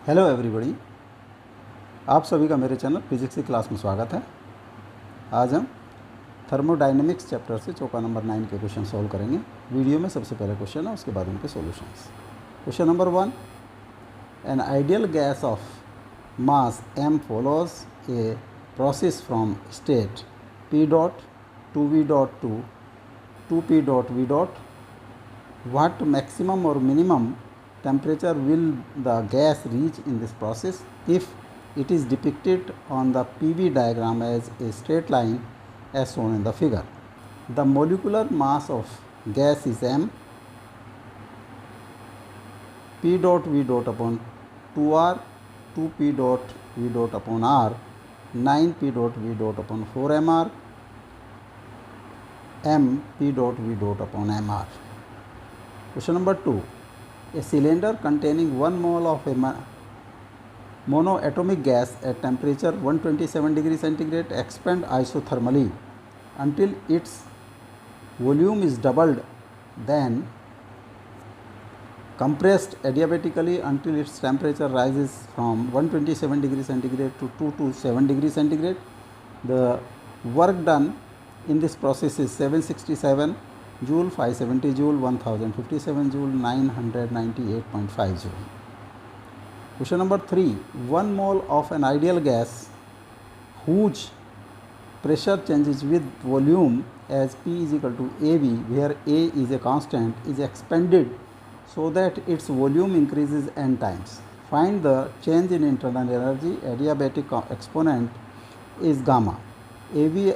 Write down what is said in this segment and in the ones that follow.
Hello everybody, आप सभी का मेरे चैनल फिजिक्स की क्लास में स्वागत है। आज हम थर्मोडायनेमिक्स चैप्टर से चौका नंबर 9 के क्वेश्चन सॉल्व करेंगे। वीडियो में सबसे पहले क्वेश्चन है, उसके बाद उनके solutions. Question number 1, an ideal gas of mass m follows a process from state p dot to v dot to p dot v dot. What maximum or minimum temperature will the gas reach in this process if it is depicted on the PV diagram as a straight line as shown in the figure? The molecular mass of gas is m, p dot v dot upon 2r, 2p dot v dot upon r, 9p dot v dot upon 4mr, m p dot v dot upon mr. Question number 2. A cylinder containing 1 mole of a monoatomic gas at temperature 127 degree centigrade expands isothermally until its volume is doubled, then compressed adiabatically until its temperature rises from 127 degree centigrade to 227 degree centigrade. The work done in this process is 767 joule, 570 joule, 1057 joule, 998.5 joule. Question number 3. 1 mole of an ideal gas whose pressure changes with volume as P is equal to AV, where A is a constant, is expanded so that its volume increases n times. Find the change in internal energy. Adiabatic exponent is gamma. AV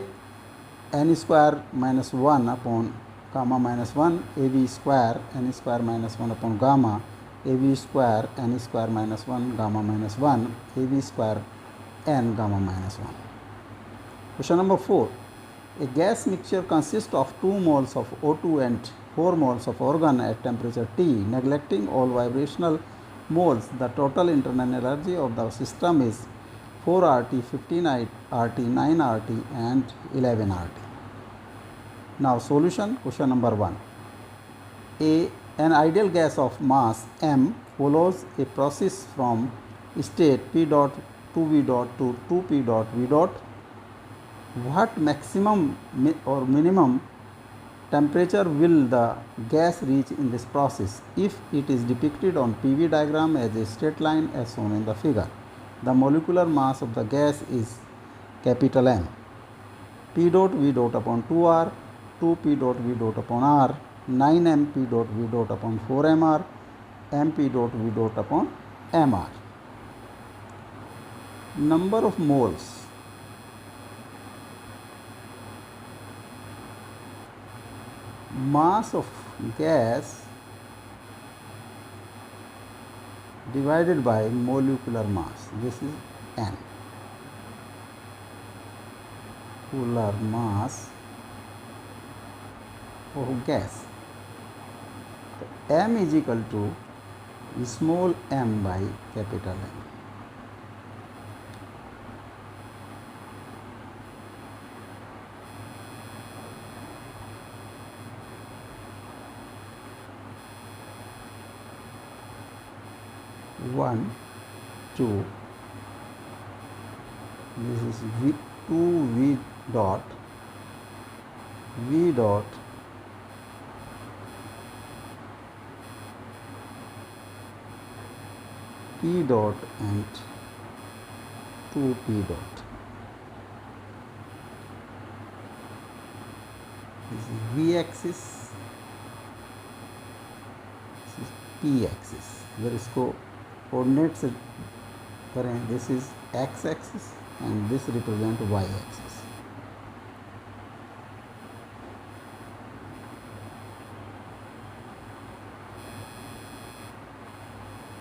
n square minus 1 upon gamma minus 1, AV square n square minus 1 upon gamma, AV square n square minus 1 gamma minus 1, AV square n gamma minus 1. Question number 4. A gas mixture consists of 2 moles of O2 and 4 moles of argon at temperature T. Neglecting all vibrational moles, the total internal energy of the system is 4 RT, 15 RT, 9 RT and 11 RT. Now solution. Question number 1. An ideal gas of mass m follows a process from state p dot to v dot to 2p dot v dot. What maximum or minimum temperature will the gas reach in this process if it is depicted on PV diagram as a straight line as shown in the figure? The molecular mass of the gas is capital M. P dot v dot upon 2r, 2p dot v dot upon r, 9mp dot v dot upon 4mr, mp dot v dot upon mr. Number of moles. Mass of gas divided by molecular mass. This is n. Molecular mass of gas. M is equal to small m by capital M. One, two. This is V dot P dot and 2p dot. This is V axis, this is P axis. अगर इसको coordinate से करें, this is x axis and this represent y axis.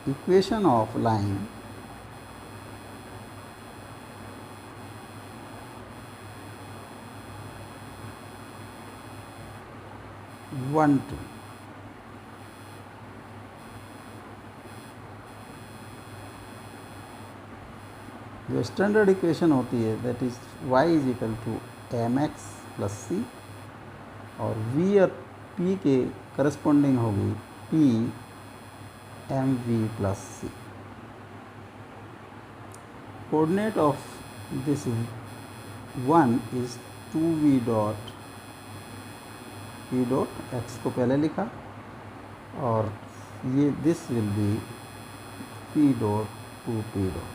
Equation of line one two. जो standard equation होती है that is y is equal to mx plus C और v और p के करस्पॉन्डिंग होगी p mv plus C. Coordinate of this 1 is 2v dot p dot x को पहले लिखा, और ये this will be p dot 2p dot.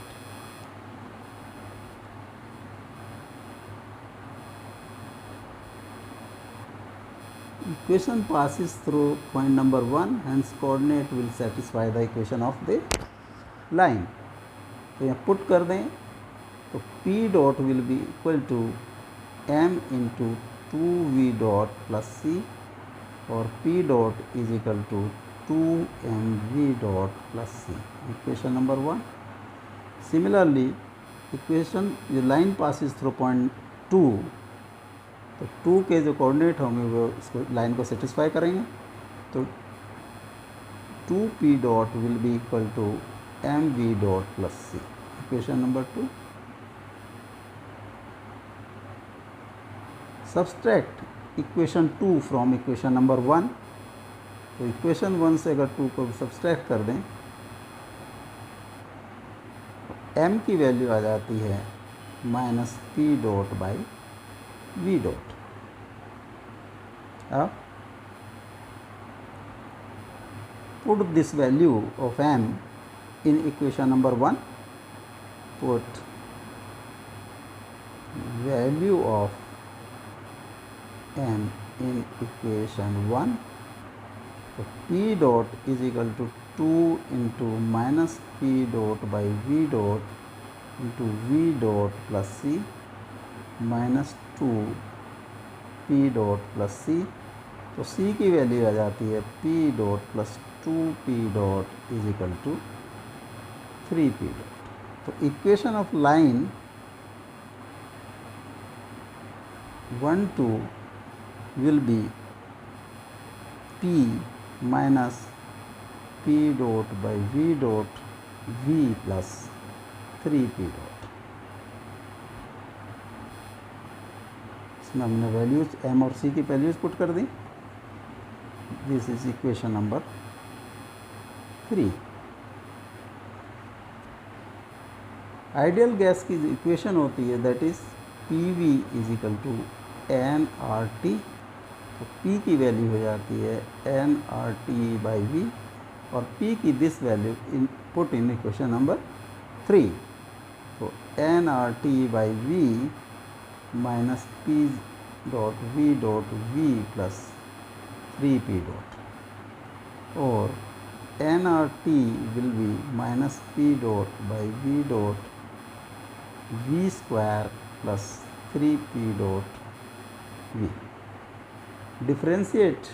Equation passes through point number 1, hence coordinate will satisfy the equation of the line. तो यहाँ put कर दें तो p dot will be equal to m into 2v dot plus c, और p dot is equal to 2mv dot plus c, equation number 1। Similarly equation जो line passes through point 2, तो 2 के जो कोऑर्डिनेट होंगे वो इसको लाइन को satisfy करेंगे, तो 2p dot will be equal to mv dot plus c, equation number 2। Subtract equation 2 from equation number 1, तो इक्वेशन 1 से अगर 2 को सब्सट्रैक्ट कर दें, m की वैल्यू आ जाती है minus p dot by v dot. अब put this value of m in equation number 1, put value of m in equation 1, so p dot is equal to 2 into minus p dot by v dot into v dot plus c minus 2 p dot plus c, तो c की value आ जाती है p dot plus 2p dot is equal to 3p dot. तो equation of line 1 2 will be p minus p dot by v dot v plus 3p dot. इसमें हमने values m और c की values put कर दी। This is equation number 3। Ideal gas की equation होती है that is PV is equal to nRT, तो P की वैल्यू हो जाती है nRT बाई V, और P की this value in put in equation number 3, तो nRT by V minus p dot v dot v plus 3p dot, और nRT will be minus p dot by v dot v square plus 3p dot v। Differentiate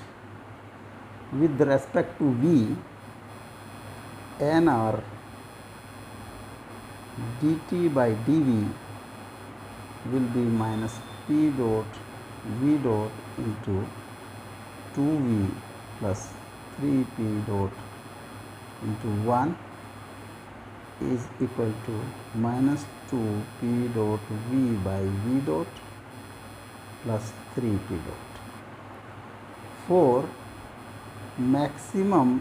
with respect to v, nr dt बाई dv will be minus p dot v dot into 2v plus 3p dot into 1 is equal to minus 2p dot v by v dot plus 3p dot. For maximum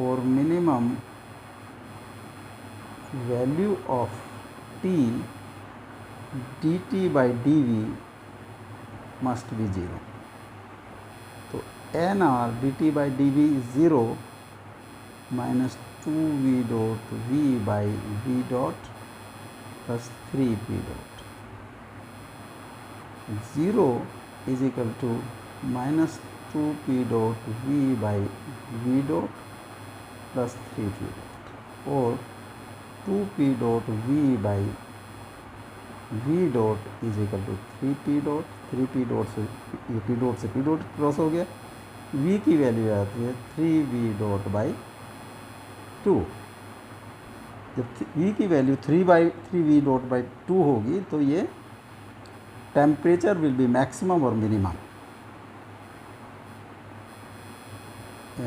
or minimum value of t, dt by dv must be 0. तो nr dt by dv is 0 minus 2v dot v by v dot plus 3p dot. 0 is equal to minus 2p dot v by v dot plus 3p dot, or 2p dot v by v dot is equal to 3p dot, 3p dot से ये p dot से p dot cross हो गया, v की value आती है 3v dot by 2। जब v की वैल्यू 3v डॉट बाई 2 होगी तो ये टेम्परेचर विल बी मैक्सिमम और मिनिमम।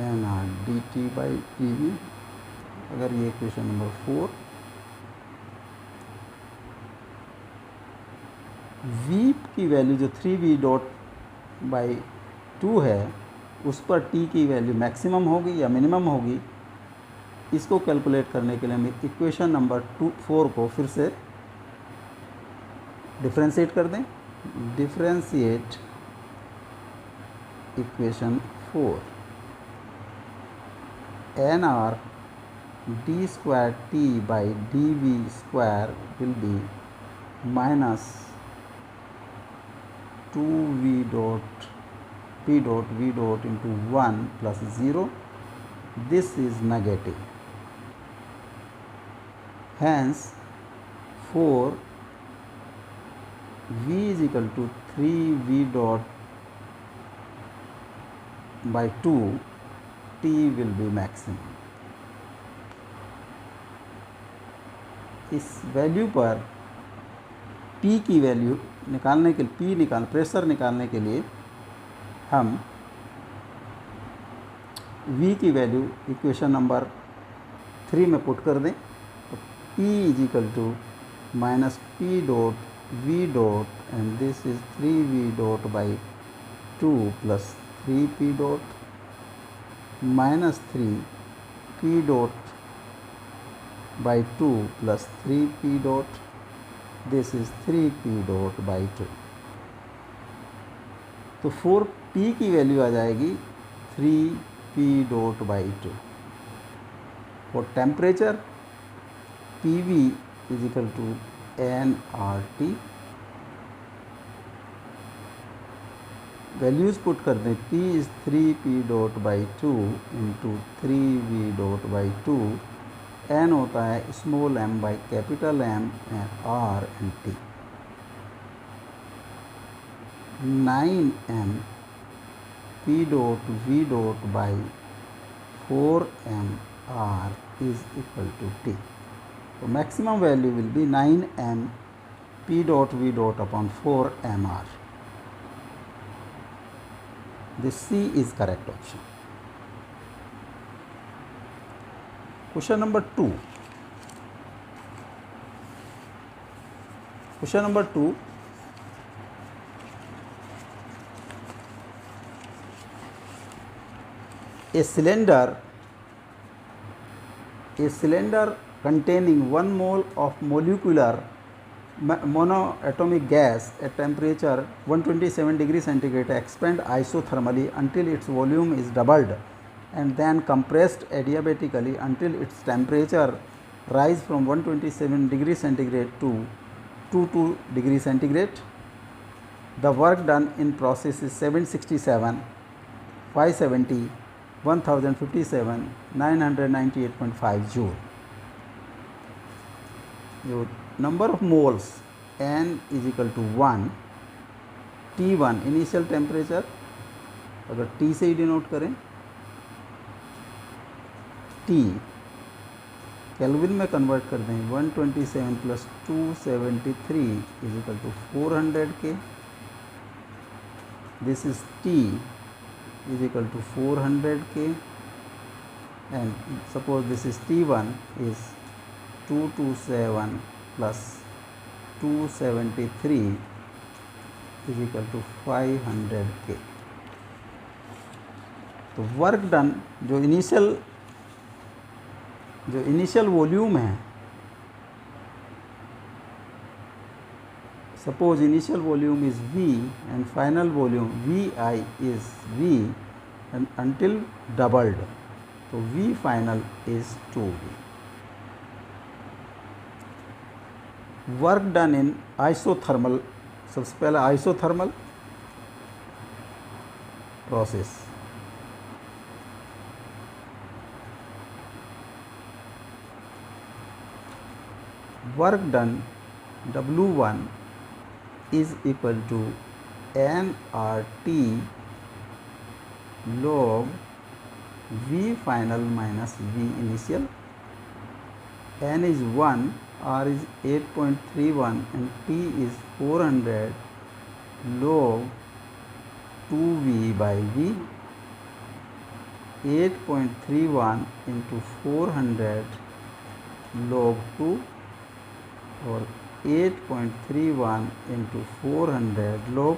nr dt बाई dv, अगर ये क्वेश्चन नंबर 4। v की वैल्यू जो 3v डॉट बाई 2 है उस पर t की वैल्यू मैक्सिमम होगी या मिनिमम होगी, इसको कैलकुलेट करने के लिए हम इक्वेशन नंबर 4 को फिर से डिफ्रेंशिएट कर दें, differentiate equation 4, N R D square T by D V square will be minus 2v dot p dot v dot into 1 plus 0. This is negative. Hence 4 v is equal to 3v dot by 2, t will be maximum. इस value पर p की value निकालने के लिए pressure निकालने के लिए हम v की वैल्यू इक्वेशन नंबर 3 में पुट कर दें, तो p is equal to minus P dot v dot and this is 3v dot by 2 plus 3p dot minus 3p dot by 2 plus 3p dot, this is 3p dot by 2. तो 4p की value आ जाएगी 3p dot by 2. For temperature pv is equal to nRT. Values put कर दें, p is 3p dot by 2 into 3v dot by 2. n होता है small m by capital M R and T. 9m p dot v dot by 4m R is equal to T. So maximum value will be 9m p dot v dot upon 4m R. This C is correct option. Question number 2. Question number 2. A cylinder containing 1 mole of molecular monoatomic gas at temperature 127 degrees centigrade expand isothermally until its volume is doubled and then compressed adiabatically until its temperature rise from 127 degrees centigrade to 22 degrees centigrade. The work done in process is 767, 570, 1057, 998.5 joule. जो number of moles n is equal to 1, T1 initial temperature, अगर T से ही denote करें, T Kelvin में convert कर दें, 127 plus 273 is equal to 400 K. This is T is equal to 400 K, and suppose this is T1 is 227 plus 273 is equal to 500 K. तो work done जो initial volume है, suppose initial volume is V and final volume Vi is V and until doubled, so V final is 2V. Work done in isothermal, सबसे पहले isothermal process. Work done W1 is equal to nRT log V final minus V initial. N is 1, R is 8.31 and T is 400 log 2V by V. 8.31 into 400 log 2 और 8.31 into 400 log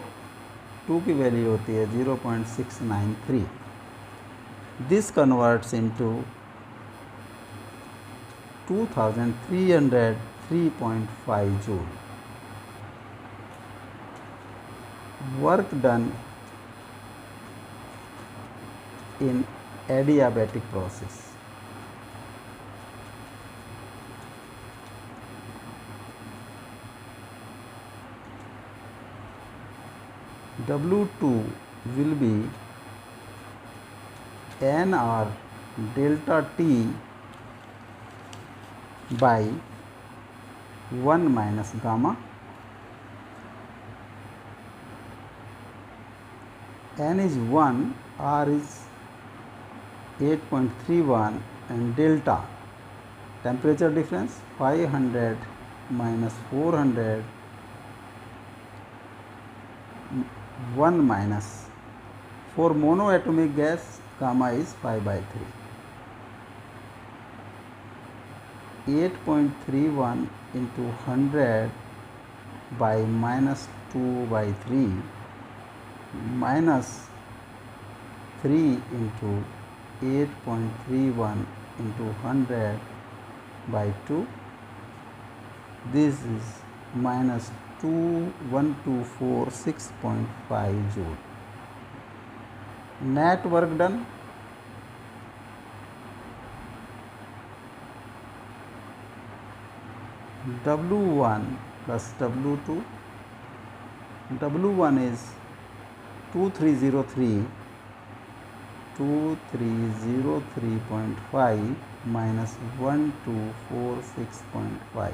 2 की value होती है 0.693. This converts into 2303.5 joule. work done in adiabatic process. W2 will be NR delta T by 1 minus gamma. N is 1, R is 8.31 and delta temperature difference 500 minus 400 1 minus. For monoatomic gas, gamma is 5 by 3. 8.31 into 100 by minus 2 by 3 minus 3 into 8.31 into 100 by 2. This is minus 1246.5 joule. Net work done W1 plus W2. W1 is 2303.5 minus 1246.5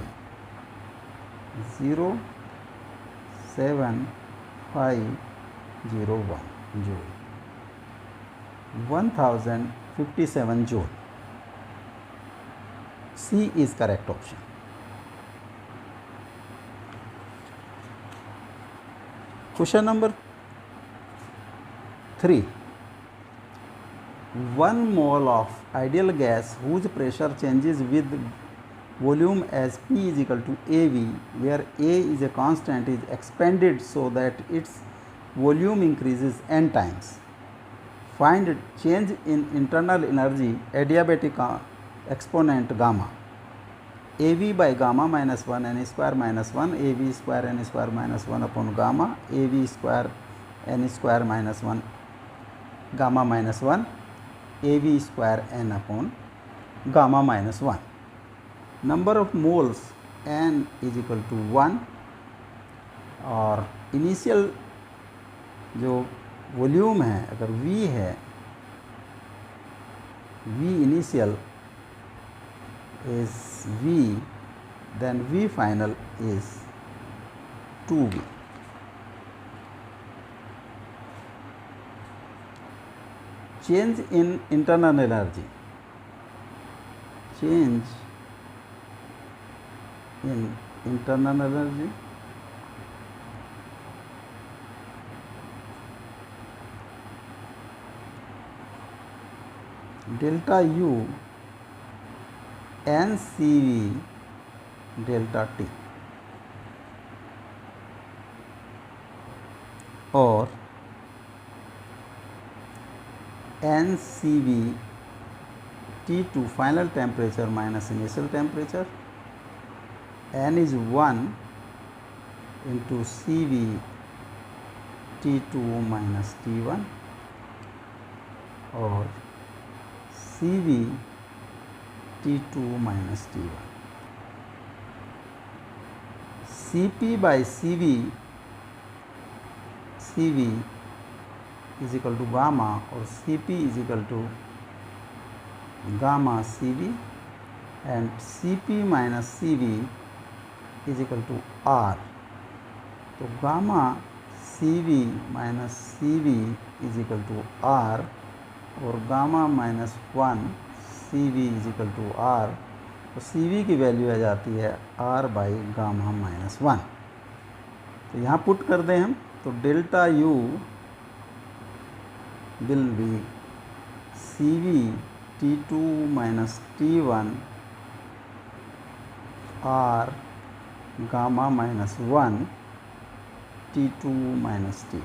07501 joule. 1057 joule. C is correct option. Question number 3. 1 mole of ideal gas whose pressure changes with volume as P is equal to AV, where A is a constant, is expanded so that its volume increases n times. Find change in internal energy adiabatic exponent gamma. AV by gamma minus 1 n square minus 1 AV square n square minus 1 upon gamma AV square n square minus 1 gamma minus 1 AV square n upon gamma minus 1. Number of moles n is equal to 1 और initial जो volume है अगर V है, V initial is V, then V final is 2V. Change in internal energy. Change in internal energy delta U NCV delta T or NCV T2 final temperature minus initial temperature. N is 1 into CV T2 minus T1 or CV T2 minus T1. Cp by CV is equal to gamma or Cp is equal to gamma Cv and Cp minus Cv is equal to R. तो gamma Cv minus Cv is equal to R और gamma minus 1 Cv is equal to R. तो Cv की value आ जाती है R by gamma minus 1. तो यहाँ put कर दें हम तो delta U will be Cv T2 minus T1 R gamma minus 1 T2 minus T1.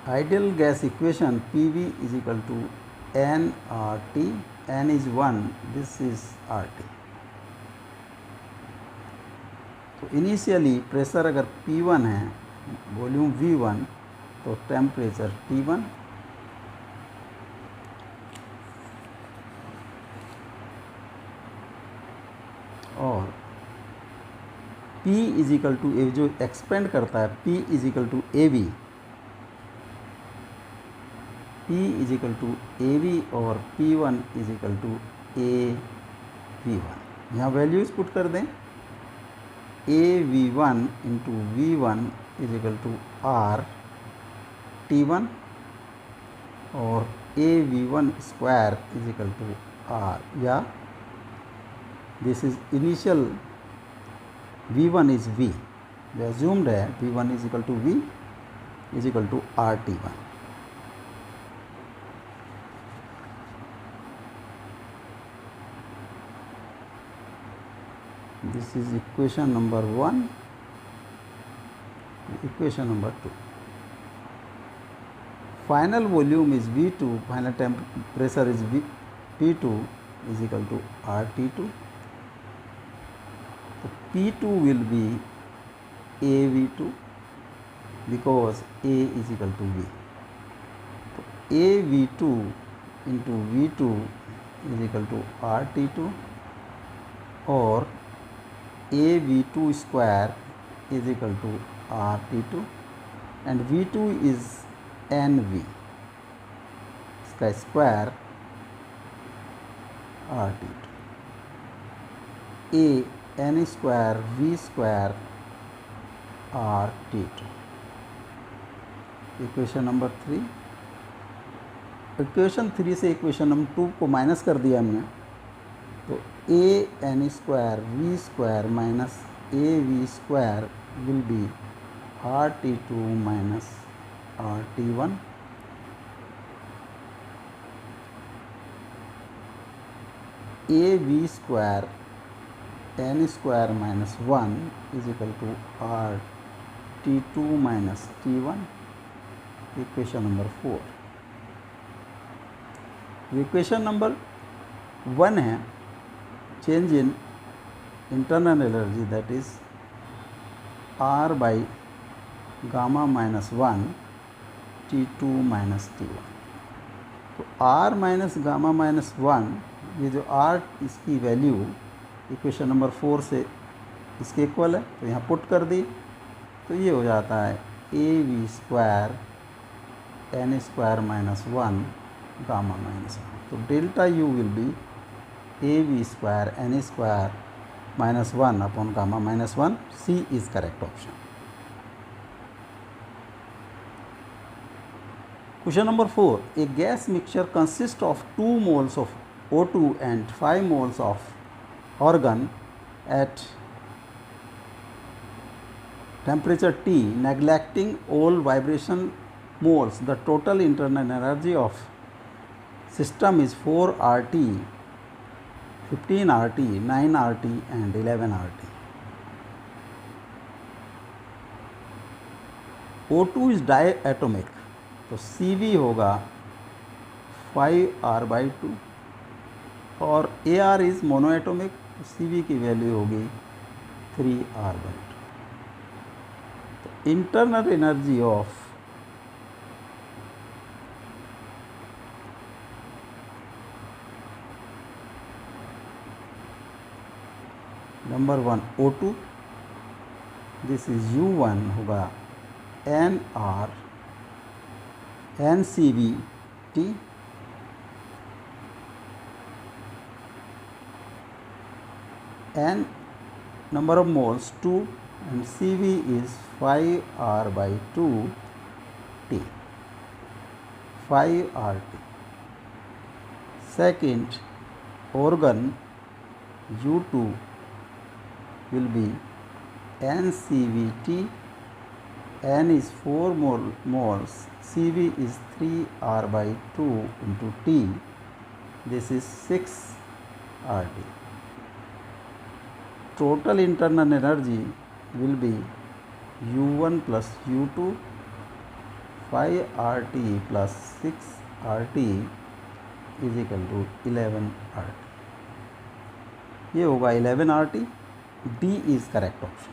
Ideal gas equation PV is equal to nRT n is 1, this is RT. तो initially pressure अगर P1 है, volume V1, तो temperature T1, और P is equal to A, जो expand करता है P is equal to AV, P is equal to AV और P1 is equal to AV1। यहाँ वैल्यूज पुट कर दें, AV1 into V1 is equal to R T1 और AV1 square is equal to R, या this is initial V1 is V, जो assumed है V1 is equal to V is equal to RT1। This is equation number 1. Equation number 2. Final volume is V2, final pressure is P2 is equal to RT2. So P2 will be AV2 because A is equal to V. So AV2 into V2 is equal to RT2 और AV2 square is equal to RT2 and V2 is NV, इसका square RT2, A N square V square RT2। Equation number 3। Equation 3 से equation number 2 को minus कर दिया हमने, तो A N square V square minus A V square will be RT2 minus RT1। A V square N square minus 1 is equal to RT2 minus T1। Equation number 4। Equation number 1 है change in internal energy, that is R by gamma minus 1 T2 minus T1। तो R minus gamma minus 1, ये जो R इसकी value equation number 4 से इसके equal है, तो यहाँ पुट कर दी, तो ये हो जाता है AV square N square minus 1 gamma minus 1। तो delta U will be AV square N square minus 1 upon gamma minus 1। C is correct option। Question number 4. A gas mixture consists of 2 moles of O2 and 5 moles of argon at temperature T, neglecting all vibration moles. The total internal energy of system is 4 RT, 15 RT, 9 RT and 11 RT। O2 is diatomic, तो CV होगा 5R/2 और AR is monoatomic, तो CV की value होगी 3R/2। तो internal energy of number 1 O2, this is U1 होगा NR NCV/T, N number of moles 2 and CV is 5R/2 T, 5RT। Second, organ U2 will be NCV/T, N is 4 moles, CV is 3R/2 into T, this is 6RT। Total internal energy will be U1 plus U2, 5RT plus 6RT is equal to 11 RT। ये होगा 11 RT। D is correct option.